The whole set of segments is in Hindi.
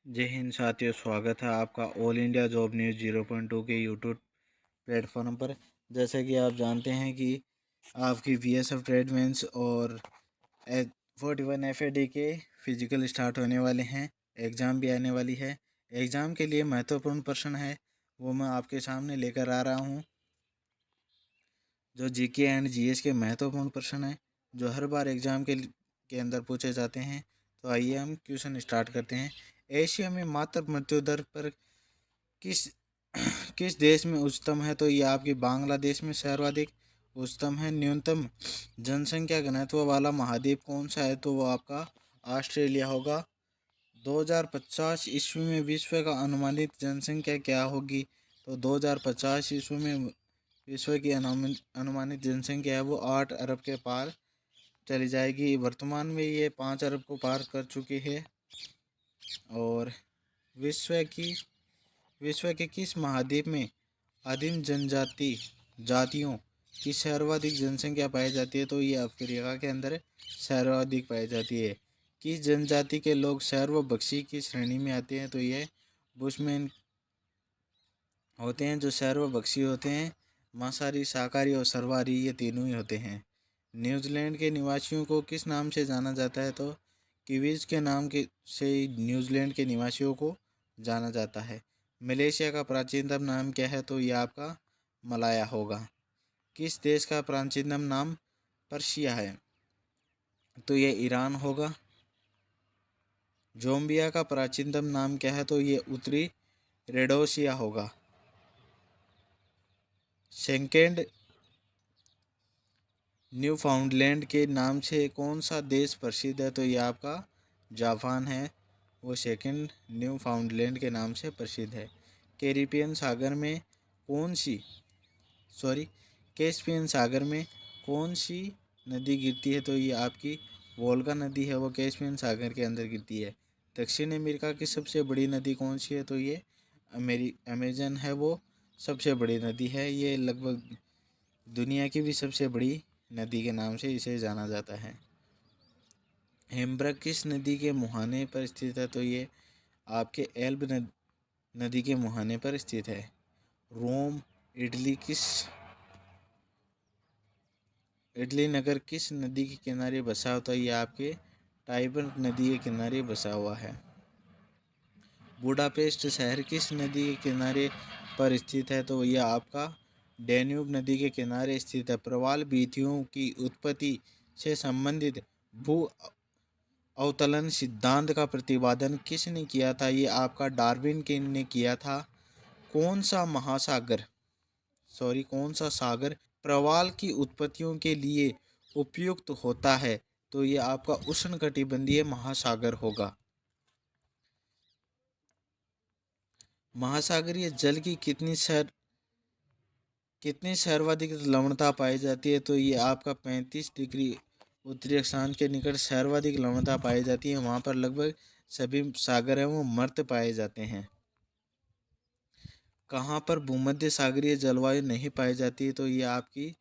जय हिंद साथियों, स्वागत है आपका ऑल इंडिया जॉब न्यूज़ 0.2 के यूट्यूब प्लेटफॉर्म पर। जैसे कि आप जानते हैं कि आपकी बीएसएफ ट्रेडमेंस और 41 एफएडी के फिजिकल स्टार्ट होने वाले हैं। एग्ज़ाम भी आने वाली है। एग्ज़ाम के लिए महत्वपूर्ण प्रश्न है वो मैं आपके सामने लेकर आ रहा हूँ, जो जीके एंड जीएस के महत्वपूर्ण प्रश्न हैं जो हर बार एग्ज़ाम के अंदर पूछे जाते हैं। तो आइए हम क्वेश्चन स्टार्ट करते हैं। एशिया में मातृ मृत्यु दर पर किस किस देश में उच्चतम है? तो ये आपकी बांग्लादेश में सर्वाधिक उच्चतम है। न्यूनतम जनसंख्या घनत्व वाला महाद्वीप कौन सा है? तो वो आपका ऑस्ट्रेलिया होगा। 2050 ईस्वी में विश्व का अनुमानित जनसंख्या क्या होगी? तो 2050 ईस्वी में विश्व की अनुमानित जनसंख्या है वो 8 अरब के पार चली जाएगी। वर्तमान में ये 5 अरब को पार कर चुकी है। और विश्व के किस महाद्वीप में आदिम जातियों की सर्वाधिक जनसंख्या पाई जाती है? तो ये अफ्रीका के अंदर सर्वाधिक पाई जाती है। किस जनजाति के लोग सर्वभक्षी की श्रेणी में आते हैं? तो ये बुशमैन होते हैं, जो सर्वभक्षी होते हैं। मांसाहारी, शाकाहारी और सर्वाहारी ये तीनों ही होते हैं। न्यूजीलैंड के निवासियों को किस नाम से जाना जाता है? तो किवीज के नाम के से न्यूजीलैंड के निवासियों को जाना जाता है। मलेशिया का प्राचीनतम नाम क्या है? तो यह आपका मलाया होगा। किस देश का प्राचीनतम नाम पर्शिया है? तो यह ईरान होगा। जोम्बिया का प्राचीनतम नाम क्या है? तो ये उत्तरी रेडोसिया होगा। सेकंड न्यूफाउंडलैंड के नाम से कौन सा देश प्रसिद्ध है? तो ये आपका जापान है, वो सेकंड न्यूफाउंडलैंड के नाम से प्रसिद्ध है। कैरिबियन सागर में कौन सी सॉरी कैस्पियन सागर में कौन सी नदी गिरती है? तो ये आपकी वोल्गा नदी है, वो कैस्पियन सागर के अंदर गिरती है। दक्षिण अमेरिका की सबसे बड़ी नदी कौन सी है? तो ये अमेजन है, वो सबसे बड़ी नदी है। ये लगभग दुनिया की भी सबसे बड़ी नदी के नाम से इसे जाना जाता है। हेम्ब्रग किस नदी के मुहाने पर स्थित है? तो ये आपके एल्ब नदी के मुहाने पर स्थित है। रोम इटली नगर किस नदी के किनारे बसा होता है? ये आपके टाइबर नदी के किनारे बसा हुआ है। बुडापेस्ट शहर किस नदी के किनारे पर स्थित है? तो यह आपका डैन्यूब नदी के किनारे स्थित है। प्रवाल भित्तियों की उत्पत्ति से संबंधित भू अवतलन सिद्धांत का प्रतिपादन किसने किया था? ये आपका डार्विन ने किया था। कौन सा सागर प्रवाल की उत्पत्तियों के लिए उपयुक्त होता है? तो ये आपका उष्णकटिबंधीय महासागर होगा। महासागरीय जल की कितनी सर्वाधिक लवणता पाई जाती है? तो ये आपका 35 डिग्री उत्तरी अक्षांश के निकट सर्वाधिक लवणता पाई जाती है। वहाँ पर लगभग सभी सागर हैं वो मर्द पाए जाते हैं। कहाँ पर भूमध्य सागरीय जलवायु नहीं पाई जाती? तो ये आपकी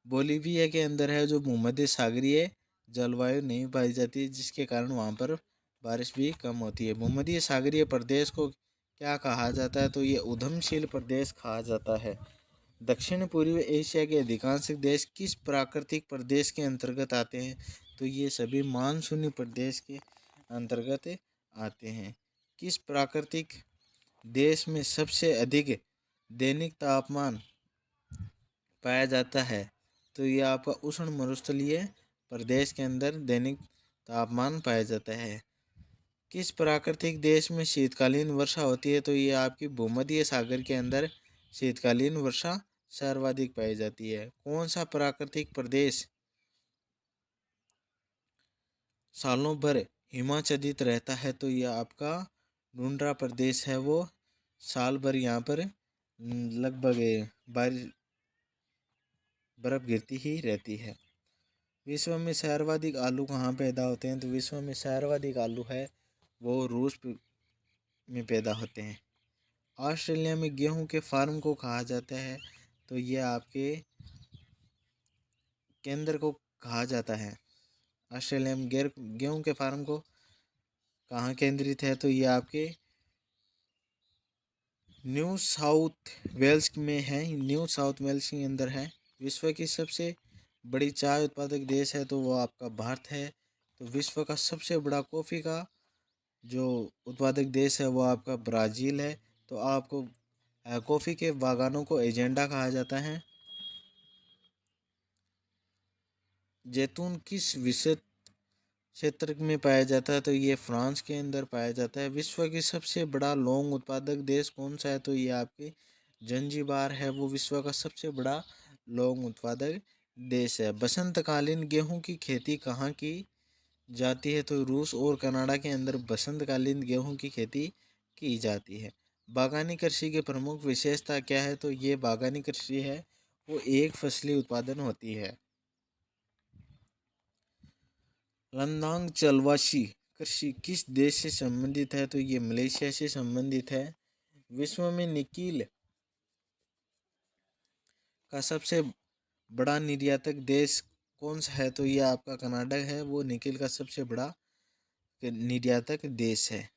बोलीविया के अंदर है, जो भूमध्य सागरीय जलवायु नहीं पाई जाती, जिसके कारण वहाँ पर बारिश भी कम होती है। भूमध्य सागरीय प्रदेश को क्या कहा जाता है? तो ये उधमशील प्रदेश कहा जाता है। दक्षिण पूर्वी एशिया के अधिकांश देश किस प्राकृतिक प्रदेश के अंतर्गत आते हैं? तो ये सभी मानसूनी प्रदेश के अंतर्गत आते हैं। किस प्राकृतिक देश में सबसे अधिक दैनिक तापमान पाया जाता है? तो ये आपका उष्ण मरुस्थलीय प्रदेश के अंदर दैनिक तापमान पाया जाता है। किस प्राकृतिक देश में शीतकालीन वर्षा होती है? तो ये आपकी भूमध्य सागर के अंदर शीतकालीन वर्षा सर्वाधिक पाई जाती है। कौन सा प्राकृतिक प्रदेश सालों भर हिमाच्छादित रहता है? तो यह आपका टुंड्रा प्रदेश है, वो साल भर यहाँ पर लगभग बारिश बर्फ गिरती ही रहती है। विश्व में सर्वाधिक आलू कहाँ पैदा होते हैं? तो विश्व में सर्वाधिक आलू है वो रूस में पैदा होते हैं। ऑस्ट्रेलिया में गेहूं के फार्म को कहा जाता है? तो ये आपके केंद्र को कहा जाता है। ऑस्ट्रेलिया में गेहूं के फार्म को कहाँ केंद्रित है, तो ये आपके न्यू साउथ वेल्स में है, न्यू साउथ वेल्स के अंदर है। विश्व की सबसे बड़ी चाय उत्पादक देश है तो वो आपका भारत है। तो विश्व का सबसे बड़ा कॉफ़ी का जो उत्पादक देश है वो आपका ब्राज़ील है। तो आपको कॉफ़ी के बागानों को एजेंडा कहा जाता है। जैतून किस विषय क्षेत्र में पाया जाता है, तो ये फ्रांस के अंदर पाया जाता है। विश्व की सबसे बड़ा लौंग उत्पादक देश कौन सा है, तो ये आपके जंजीबार है, वो विश्व का सबसे बड़ा लौंग उत्पादक देश है। बसंतकालीन गेहूं की खेती कहाँ की जाती है, तो रूस और कनाडा के अंदर बसंतकालीन गेहूं की खेती की जाती है। बागानी कृषि की प्रमुख विशेषता क्या है, तो ये बागानी कृषि है वो एक फसली उत्पादन होती है। लद्दाख जलवायु कृषि किस देश से संबंधित है, तो ये मलेशिया से संबंधित है। विश्व में निकिल का सबसे बड़ा निर्यातक देश कौन सा है, तो ये आपका कनाडा है, वो निकिल का सबसे बड़ा निर्यातक देश है।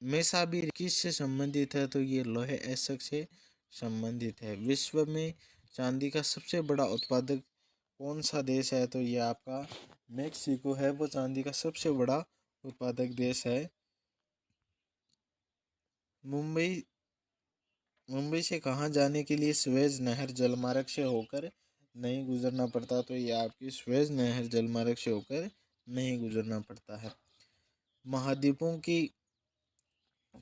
मेसाबी किससे संबंधित है, तो ये लोहे एसक से संबंधित है। विश्व में चांदी का सबसे बड़ा उत्पादक कौन सा देश है, तो ये आपका मेक्सिको है, वो चांदी का सबसे बड़ा उत्पादक देश है। मुंबई मुंबई से कहाँ जाने के लिए स्वेज नहर जलमार्ग से होकर नहीं गुजरना पड़ता, तो ये आपकी स्वेज नहर जलमार्ग से होकर नहीं गुजरना पड़ता है। महाद्वीपों की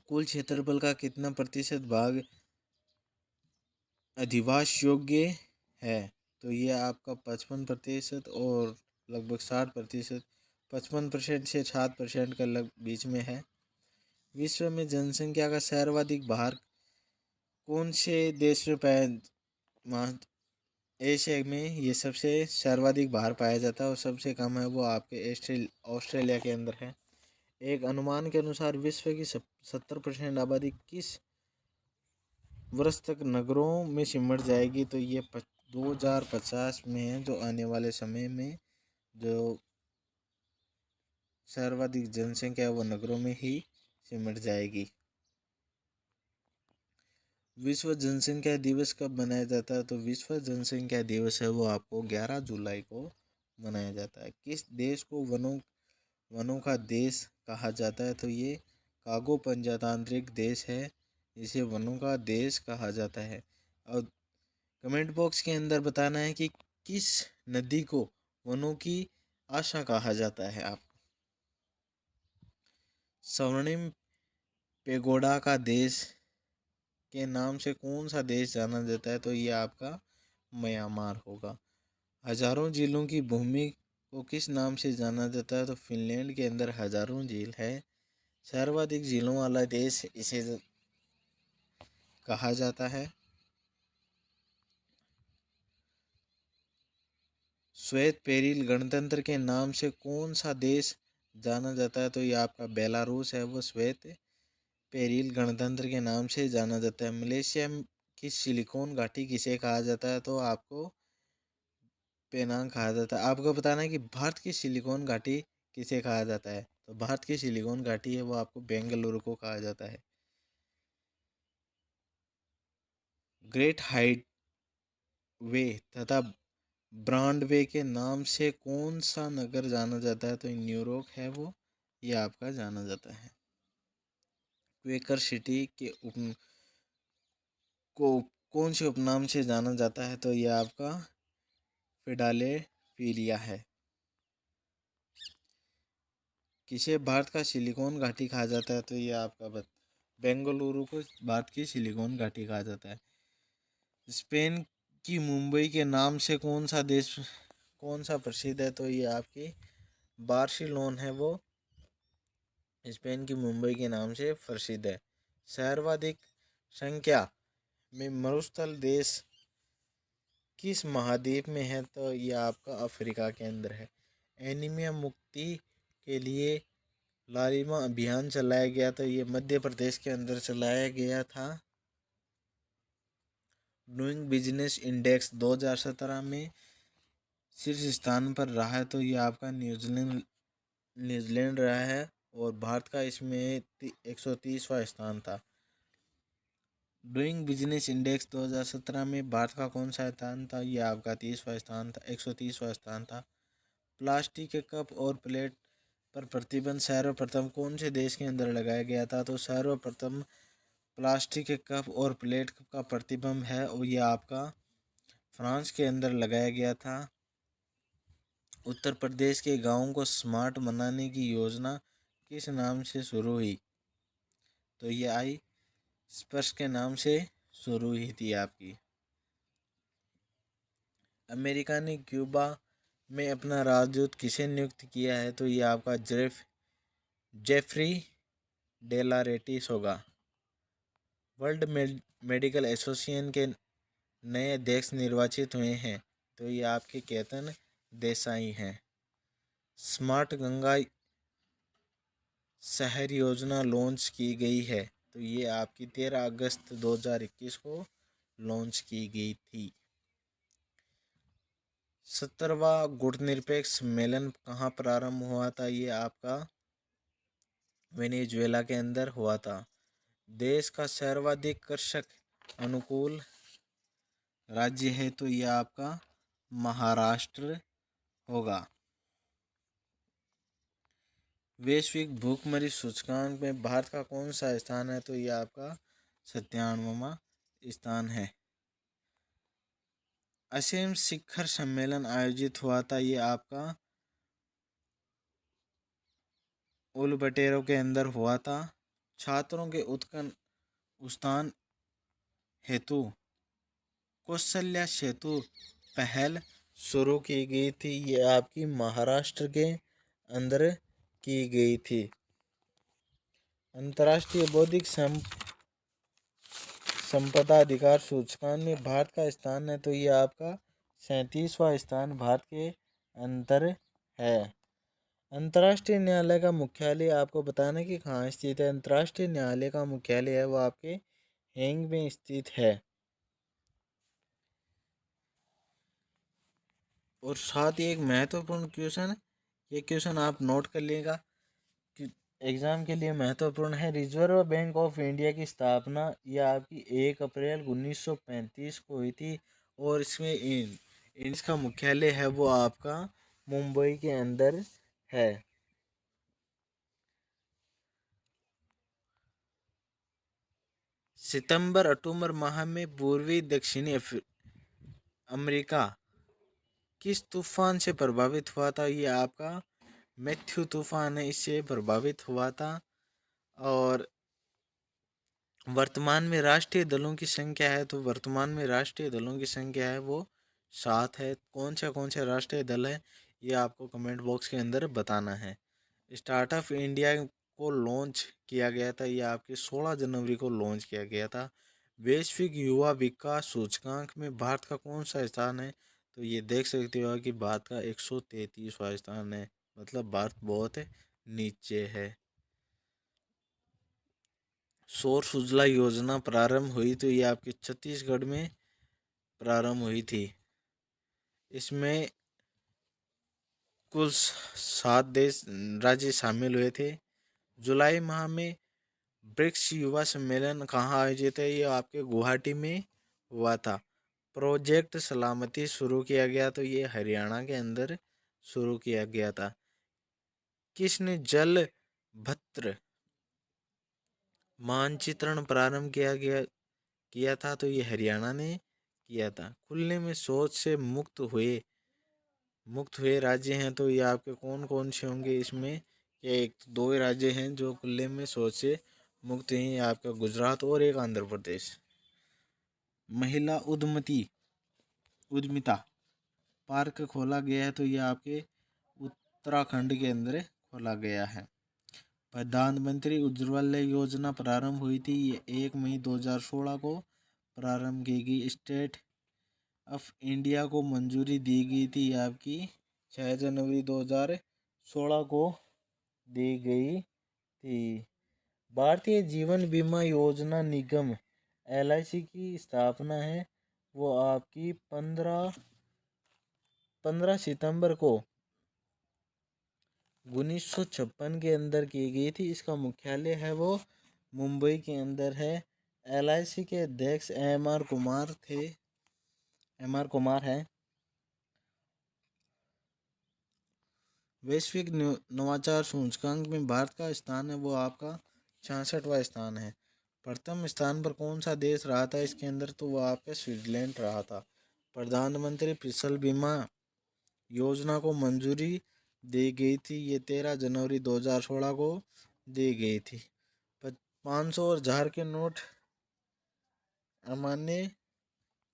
कुल क्षेत्रफल का कितना प्रतिशत भाग अधिवास योग्य है, तो ये आपका 55% और लगभग 60%, 55% से 60% का लग बीच में है। विश्व में जनसंख्या का सर्वाधिक भार कौन से देश में पाया, एशिया में ये सबसे सर्वाधिक भार पाया जाता है और सबसे कम है वो आपके ऑस्ट्रेलिया के अंदर है। एक अनुमान के अनुसार विश्व की 70% आबादी किस वर्ष तक नगरों में सिमट जाएगी, तो ये 2050 में है, जो आने वाले समय में जो सर्वाधिक जनसंख्या है वो नगरों में ही सिमट जाएगी। विश्व जनसंख्या दिवस कब मनाया जाता है, तो विश्व जनसंख्या दिवस है वो आपको 11 जुलाई को मनाया जाता है। किस देश को वनों का देश कहा जाता है, तो ये कांगो प्रजातांत्रिक देश है, इसे वनों का देश कहा जाता है। और कमेंट बॉक्स के अंदर बताना है कि किस नदी को वनों की आशा कहा जाता है। आप स्वर्णिम पेगोडा का देश के नाम से कौन सा देश जाना जाता है, तो ये आपका म्यांमार होगा। हजारों झीलों की भूमि को किस नाम से जाना जाता है, तो फिनलैंड के अंदर हजारों झील है, सर्वाधिक झीलों वाला देश इसे कहा जाता है। श्वेत पेरिल गणतंत्र के नाम से कौन सा देश जाना जाता है, तो ये आपका बेलारूस है, वो श्वेत पेरिल गणतंत्र के नाम से जाना जाता है। मलेशिया की सिलिकॉन घाटी किसे कहा जाता है, तो आपको पेनांग कहा जाता है। आपको बताना है कि भारत की सिलिकॉन घाटी किसे कहा जाता है, तो भारत की सिलिकॉन घाटी है वो आपको बेंगलुरु को कहा जाता है। ग्रेट हाइट वे तथा ब्रॉडवे के नाम से कौन सा नगर जाना जाता है, तो न्यूयॉर्क है वो, ये आपका जाना जाता है। क्वेकर सिटी के को कौन से उपनाम से जाना जाता है, तो ये आपका फिलाडेल्फिया है। किसे भारत का सिलिकॉन घाटी कहा जाता है, तो ये आपका बेंगलुरु को भारत की सिलिकॉन घाटी कहा जाता है। स्पेन की मुंबई के नाम से कौन सा प्रसिद्ध है, तो ये आपकी बार्सिलोन है वो स्पेन की मुंबई के नाम से प्रसिद्ध है। सर्वाधिक संख्या में मरुस्थल देश किस महाद्वीप में है, तो ये आपका अफ्रीका के अंदर है। एनीमिया मुक्ति के लिए लालिमा अभियान चलाया गया, तो ये मध्य प्रदेश के अंदर चलाया गया था। डूइंग बिजनेस इंडेक्स 2017 में शीर्ष स्थान पर रहा है, तो ये आपका न्यूजीलैंड न्यूजीलैंड रहा है और भारत का इसमें 130वां स्थान था। डूइंग बिजनेस इंडेक्स 2017 में भारत का कौन सा स्थान था? ये आपका 30वां स्थान था, 130वां स्थान था। प्लास्टिक के कप और प्लेट पर प्रतिबंध सर्वप्रथम कौन से देश के अंदर लगाया गया था? तो सर्वप्रथम प्लास्टिक के कप और प्लेट का प्रतिबंध है और ये आपका फ्रांस के अंदर लगाया गया था। उत्तर प्रदेश के गांवों को स्मार्ट बनाने की योजना किस नाम से शुरू हुई? तो ये आई स्पर्श के नाम से शुरू हुई थी आपकी। अमेरिका ने क्यूबा में अपना राजदूत किसे नियुक्त किया है? तो ये आपका जेफरी डेलारेटिस होगा। वर्ल्ड मेडिकल एसोसिएशन के नए अध्यक्ष निर्वाचित हुए हैं। तो ये आपके केतन देसाई हैं। स्मार्ट गंगा शहर योजना लॉन्च की गई है। तो ये आपकी 13 अगस्त 2021 को लॉन्च की गई थी। 70वां गुटनिरपेक्ष सम्मेलन कहाँ प्रारंभ हुआ था? ये आपका वेनेजुएला के अंदर हुआ था। देश का सर्वाधिक कृषक अनुकूल राज्य है। तो ये आपका महाराष्ट्र होगा। वैश्विक भूखमरी सूचकांक में भारत का कौन सा स्थान है? तो ये आपका 97वां स्थान है। असम शिखर सम्मेलन आयोजित हुआ था। ये आपका उलबटेरो के अंदर हुआ था। छात्रों के उत्थान हेतु कौशल्या सेतु पहल शुरू की गई थी। ये आपकी महाराष्ट्र के अंदर की गई थी। अंतर्राष्ट्रीय बौद्धिक संपदा अधिकार सूचकांक में भारत का स्थान है। तो ये आपका 37वां स्थान भारत के अंदर है। अंतर्राष्ट्रीय न्यायालय का मुख्यालय आपको बताना कि कहाँ स्थित है। अंतर्राष्ट्रीय न्यायालय का मुख्यालय है वो आपके हेग में स्थित है। और साथ ही एक महत्वपूर्ण क्वेश्चन, ये क्वेश्चन आप नोट कर लेगा कि एग्जाम के लिए महत्वपूर्ण है। रिजर्व बैंक ऑफ इंडिया की स्थापना यह आपकी 1 अप्रैल 1935 को हुई थी और इसमें इसका मुख्यालय है वो आपका मुंबई के अंदर है। सितंबर अक्टूबर माह में पूर्वी दक्षिणी अमेरिका किस तूफान से प्रभावित हुआ था? ये आपका मैथ्यू तूफान है, इससे प्रभावित हुआ था। और वर्तमान में राष्ट्रीय दलों की संख्या है, तो वर्तमान में राष्ट्रीय दलों की संख्या है वो 7 है। कौन से राष्ट्रीय दल है ये आपको कमेंट बॉक्स के अंदर बताना है। स्टार्टअप इंडिया को लॉन्च किया गया था, ये आपके 16 जनवरी को लॉन्च किया गया था। वैश्विक युवा विकास सूचकांक में भारत का कौन सा स्थान है? तो ये देख सकते हो कि भारत का 133वां स्थान है, मतलब भारत बहुत नीचे है। सौर सूजला योजना प्रारंभ हुई तो ये आपके छत्तीसगढ़ में प्रारंभ हुई थी। इसमें कुल 7 देश राज्य शामिल हुए थे। जुलाई माह में ब्रिक्स युवा सम्मेलन कहाँ आयोजित है? ये आपके गुवाहाटी में हुआ था। प्रोजेक्ट सलामती शुरू किया गया तो ये हरियाणा के अंदर शुरू किया गया था। किसने जल भद्र मानचित्रण प्रारंभ किया था? तो ये हरियाणा ने किया था। खुले में शौच से मुक्त हुए राज्य हैं तो ये आपके कौन कौन से होंगे? इसमें ये एक दो ही राज्य हैं जो खुले में शौच से मुक्त हैं, आपका गुजरात और एक आंध्र प्रदेश। महिला उद्यमिता पार्क खोला गया है तो ये आपके उत्तराखंड के अंदर खोला गया है। प्रधानमंत्री उज्ज्वला योजना प्रारंभ हुई थी, ये 1 मई 2016 को प्रारंभ की गई। स्टेट ऑफ इंडिया को मंजूरी दी गई थी, आपकी 6 जनवरी 2016 को दी गई थी। भारतीय जीवन बीमा योजना निगम LIC की स्थापना है वो आपकी 15 सितंबर को 1956 के अंदर की गई थी। इसका मुख्यालय है वो मुंबई के अंदर है। LIC के अध्यक्ष एम आर कुमार है। वैश्विक नवाचार सूचकांक में भारत का स्थान है वो आपका 66वां स्थान है। प्रथम स्थान पर कौन सा देश रहा था इसके अंदर, तो वो आपका स्विट्जरलैंड रहा था। प्रधानमंत्री फसल बीमा योजना को मंजूरी दी गई थी, ये 13 जनवरी 2016 को दी गई थी। 500 और 1000 के नोट अमान्य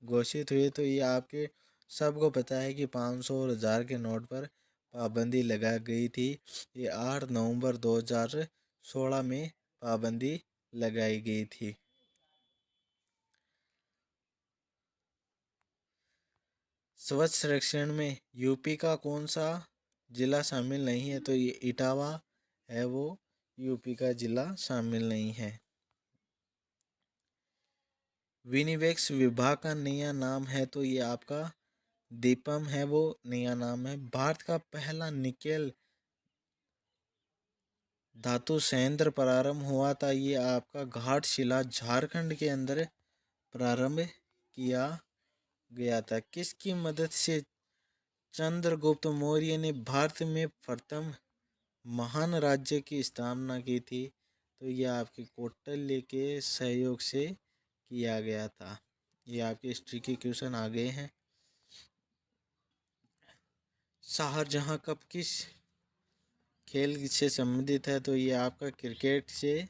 घोषित हुए, तो ये आपके सबको पता है कि 500 और 1000 के नोट पर पाबंदी लगा गई थी। ये 8 नवंबर 2016 में पाबंदी लगाई गई थी। स्वच्छ सर्वेक्षण में यूपी का कौन सा जिला शामिल नहीं है, तो ये इटावा है वो यूपी का जिला शामिल नहीं है। विनिवेक्स विभाग का नया नाम है, तो ये आपका दीपम है वो नया नाम है। भारत का पहला निकेल धातु संयंत्र प्रारंभ हुआ था, ये आपका घाटशिला झारखंड के अंदर प्रारंभ किया गया था। किसकी मदद से चंद्रगुप्त मौर्य ने भारत में प्रथम महान राज्य की स्थापना की थी, तो यह आपके कौटिल्य के सहयोग से किया गया था। ये आपके हिस्ट्री के क्वेश्चन आ गए हैं। शाहजहां कप किस खेल से संबंधित है, तो ये आपका क्रिकेट से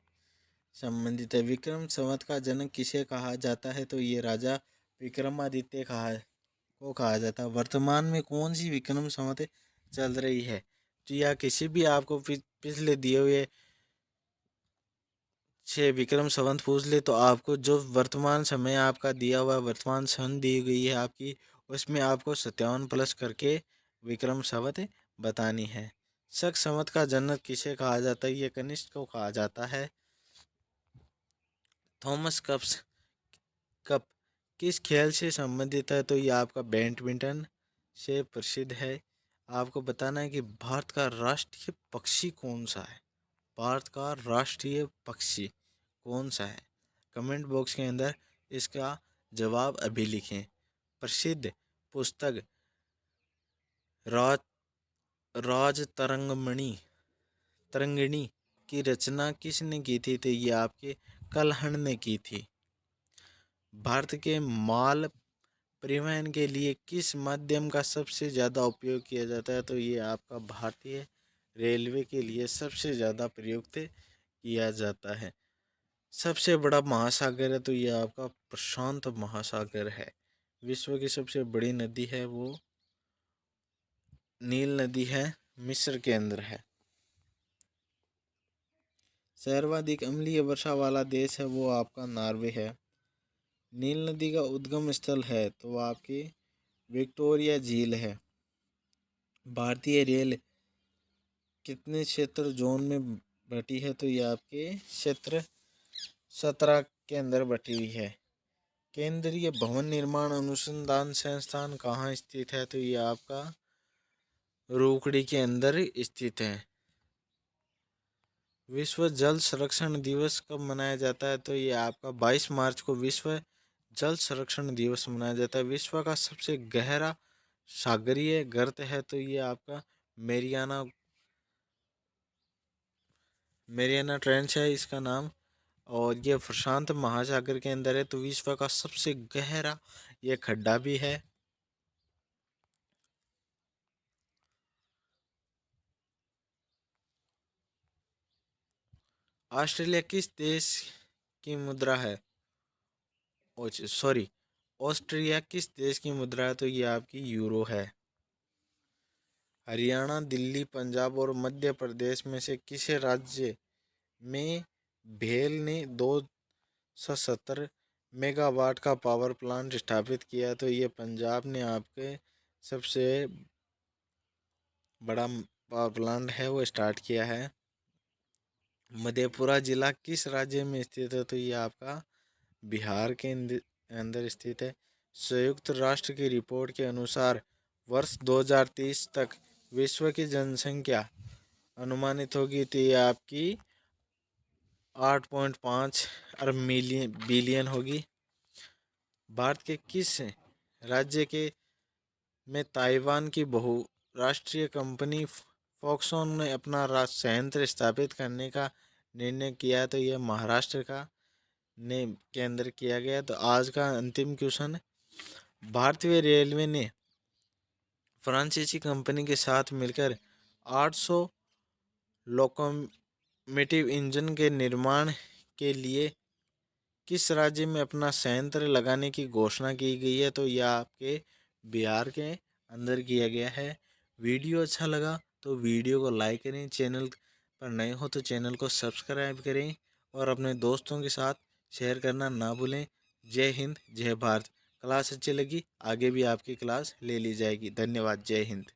संबंधित है। विक्रम संवत का जनक किसे कहा जाता है, तो ये राजा विक्रमादित्य को कहा जाता है। वर्तमान में कौन सी विक्रम संवत चल रही है, तो या किसी भी आपको पिछले दिए हुए 6 विक्रम संवत पूछ ले, तो आपको जो वर्तमान समय आपका दिया हुआ वर्तमान सन दी गई है आपकी, उसमें आपको 57 प्लस करके विक्रम संवत बतानी है। शक संवत का जनक किसे कहा जाता है, ये कनिष्क को कहा जाता है। थॉमस कप किस खेल से संबंधित है, तो ये आपका बैडमिंटन से प्रसिद्ध है। आपको बताना है कि भारत का राष्ट्रीय पक्षी कौन सा है। भारत का राष्ट्रीय पक्षी कौन सा है, कमेंट बॉक्स के अंदर इसका जवाब अभी लिखें। प्रसिद्ध पुस्तक राज तरंगिणी की रचना किसने की थी, तो ये आपके कल्हण ने की थी। भारत के माल परिवहन के लिए किस माध्यम का सबसे ज़्यादा उपयोग किया जाता है, तो ये आपका भारतीय रेलवे के लिए सबसे ज़्यादा प्रयुक्त किया जाता है। सबसे बड़ा महासागर है, तो ये आपका प्रशांत महासागर है। विश्व की सबसे बड़ी नदी है वो नील नदी है, मिस्र के अंदर है। सर्वाधिक अम्लीय वर्षा वाला देश है वो आपका नॉर्वे है। नील नदी का उद्गम स्थल है तो आपकी विक्टोरिया झील है। भारतीय रेल कितने क्षेत्र जोन में बटी है, तो ये आपके क्षेत्र 17 के अंदर बटी हुई है। केंद्रीय भवन निर्माण अनुसंधान संस्थान कहाँ स्थित है, तो ये आपका रोकड़ी के अंदर स्थित है। विश्व जल संरक्षण दिवस कब मनाया जाता है, तो ये आपका 22 मार्च को विश्व जल संरक्षण दिवस मनाया जाता है। विश्व का सबसे गहरा सागरीय गर्त है, तो ये आपका मेरियाना ट्रेंच है इसका नाम, और ये प्रशांत महासागर के अंदर है, तो विश्व का सबसे गहरा ये खड्डा भी है। ऑस्ट्रेलिया किस देश की मुद्रा है, सॉरी ऑस्ट्रिया किस देश की मुद्रा है, तो ये आपकी यूरो है। हरियाणा, दिल्ली, पंजाब और मध्य प्रदेश में से किस राज्य में भेल ने 270 मेगावाट का पावर प्लांट स्थापित किया, तो ये पंजाब ने आपके सबसे बड़ा पावर प्लांट है वो स्टार्ट किया है। मधेपुरा जिला किस राज्य में स्थित है, तो ये आपका बिहार के अंदर स्थित है। संयुक्त राष्ट्र की रिपोर्ट के अनुसार वर्ष 2030 तक विश्व की जनसंख्या अनुमानित होगी तो ये आपकी 8.5 अरब बिलियन होगी। भारत के किस राज्य के में ताइवान की बहुराष्ट्रीय कंपनी फॉक्सकॉन ने अपना संयंत्र स्थापित करने का निर्णय किया? तो यह महाराष्ट्र का ने के अंदर किया गया। तो आज का अंतिम क्वेश्चन, भारतीय रेलवे ने फ्रांसीसी कंपनी के साथ मिलकर 800 लोकोमोटिव इंजन के निर्माण के लिए किस राज्य में अपना संयंत्र लगाने की घोषणा की गई है? तो यह आपके बिहार के अंदर किया गया है। वीडियो अच्छा लगा तो वीडियो को लाइक करें, चैनल पर नए हो तो चैनल को सब्सक्राइब करें और अपने दोस्तों के साथ शेयर करना ना भूलें। जय हिंद, जय भारत। क्लास अच्छी लगी, आगे भी आपकी क्लास ले ली जाएगी। धन्यवाद। जय हिंद।